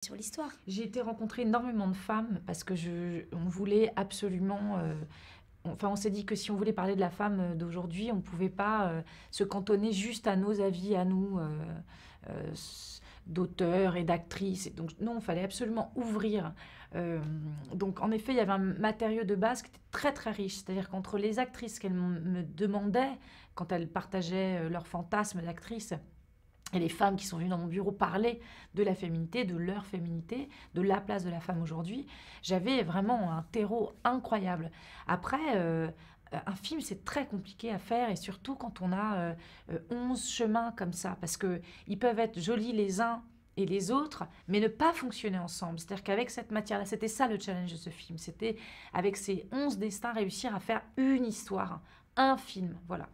sur l'histoire. J'ai été rencontrer énormément de femmes parce que on voulait absolument. Enfin, on s'est dit que si on voulait parler de la femme d'aujourd'hui, on ne pouvait pas se cantonner juste à nos avis, à nous, euh, d'auteurs et d'actrices. Et donc, non, il fallait absolument ouvrir. Donc, en effet, il y avait un matériau de base qui était très, très riche. C'est-à-dire qu'entre les actrices qu'elles me demandaient, quand elles partageaient leurs fantasmes d'actrices, et les femmes qui sont venues dans mon bureau parler de la féminité, de leur féminité, de la place de la femme aujourd'hui, j'avais vraiment un terreau incroyable. Après, un film, c'est très compliqué à faire, et surtout quand on a 11 chemins comme ça, parce qu'ils peuvent être jolis les uns et les autres, mais ne pas fonctionner ensemble. C'est-à-dire qu'avec cette matière-là, c'était ça le challenge de ce film, c'était avec ces 11 destins, réussir à faire une histoire, un film, voilà.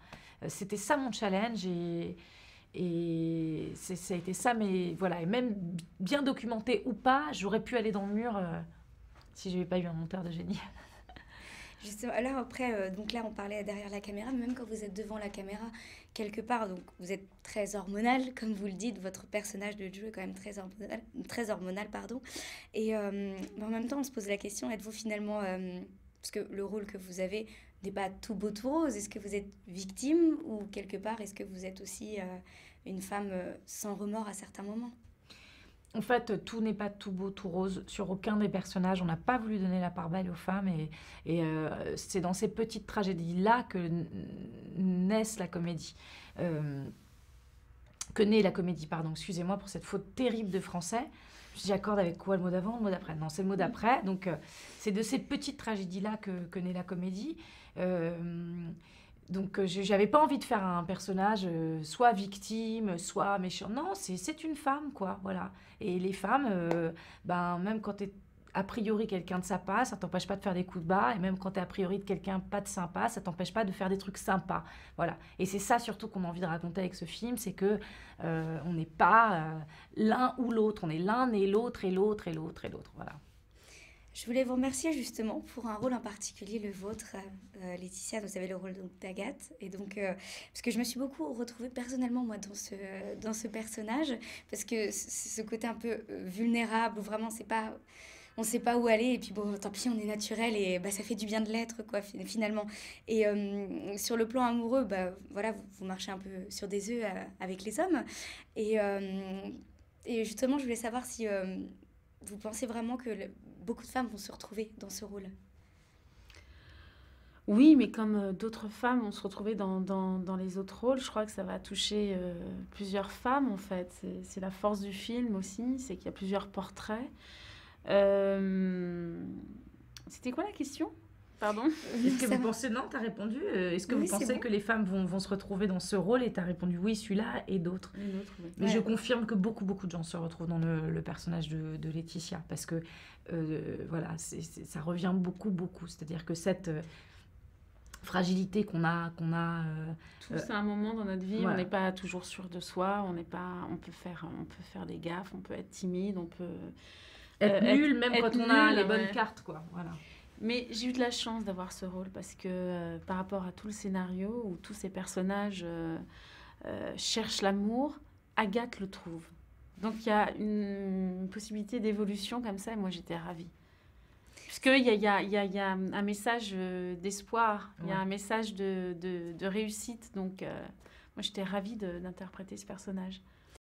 C'était ça mon challenge, et ça a été ça, mais voilà, et même bien documenté ou pas, j'aurais pu aller dans le mur si je n'avais pas eu un monteur de génie. Justement, alors après, donc là on parlait derrière la caméra, mais même quand vous êtes devant la caméra, quelque part, donc vous êtes très hormonal, comme vous le dites, votre personnage de Joe est quand même très hormonal, pardon. Et mais en même temps, on se pose la question, êtes-vous finalement, parce que le rôle que vous avez n'est pas tout beau tout rose, est-ce que vous êtes victime ou quelque part, est-ce que vous êtes aussi une femme sans remords à certains moments? En fait, tout n'est pas tout beau, tout rose sur aucun des personnages. On n'a pas voulu donner la part belle aux femmes, et c'est dans ces petites tragédies-là que naissent la comédie. Que naît la comédie, pardon, excusez-moi pour cette faute terrible de français. J'accorde avec quoi, le mot d'avant, le mot d'après? Non, c'est le mot d'après. Donc, c'est de ces petites tragédies-là que naît la comédie. Donc, j'avais pas envie de faire un personnage soit victime, soit méchant. Non, c'est une femme, quoi, voilà. Et les femmes, ben, même quand t'es a priori quelqu'un de sympa, ça t'empêche pas de faire des coups de bas. Et même quand t'es a priori de quelqu'un pas de sympa, ça t'empêche pas de faire des trucs sympas. Voilà. Et c'est ça surtout qu'on a envie de raconter avec ce film, c'est que on n'est pas l'un ou l'autre. On est l'un et l'autre et l'autre et l'autre et l'autre. Voilà. Je voulais vous remercier justement pour un rôle en particulier, le vôtre, Laetitia. Vous avez le rôle donc d'Agathe, et donc parce que je me suis beaucoup retrouvée personnellement moi dans ce personnage, parce que ce côté un peu vulnérable où vraiment c'est pas, on sait pas où aller, et puis bon, tant pis, on est naturel, et bah ça fait du bien de l'être quoi finalement. Et sur le plan amoureux, bah voilà, vous marchez un peu sur des œufs avec les hommes, et et justement je voulais savoir si vous pensez vraiment que beaucoup de femmes vont se retrouver dans ce rôle? Oui, mais comme d'autres femmes vont se retrouver dans les autres rôles, je crois que ça va toucher plusieurs femmes en fait. C'est la force du film aussi, c'est qu'il y a plusieurs portraits. Euh, C'était quoi la question? Pardon? Est-ce que vous pensez, non, t'as répondu, est-ce que Oui, vous c'est pensez bon. que les femmes vont se retrouver dans ce rôle? Et t'as répondu oui, celui-là et d'autres. Une autre, oui. Mais Ouais. je confirme que beaucoup de gens se retrouvent dans le personnage de Laetitia, parce que voilà, ça revient beaucoup. C'est-à-dire que cette fragilité qu'on a, Tous à un moment dans notre vie, voilà. on n'est pas toujours sûr de soi, on peut faire des gaffes, on peut être timide, on peut être nul, même être quand on a nul, les bonnes ouais. cartes, quoi. Voilà. Mais j'ai eu de la chance d'avoir ce rôle parce que par rapport à tout le scénario où tous ces personnages cherchent l'amour, Agathe le trouve. Donc il y a une possibilité d'évolution comme ça et moi j'étais ravie. Puisqu'il y a un message d'espoir, il y a Ouais. un message de réussite. Donc moi j'étais ravie d'interpréter ce personnage.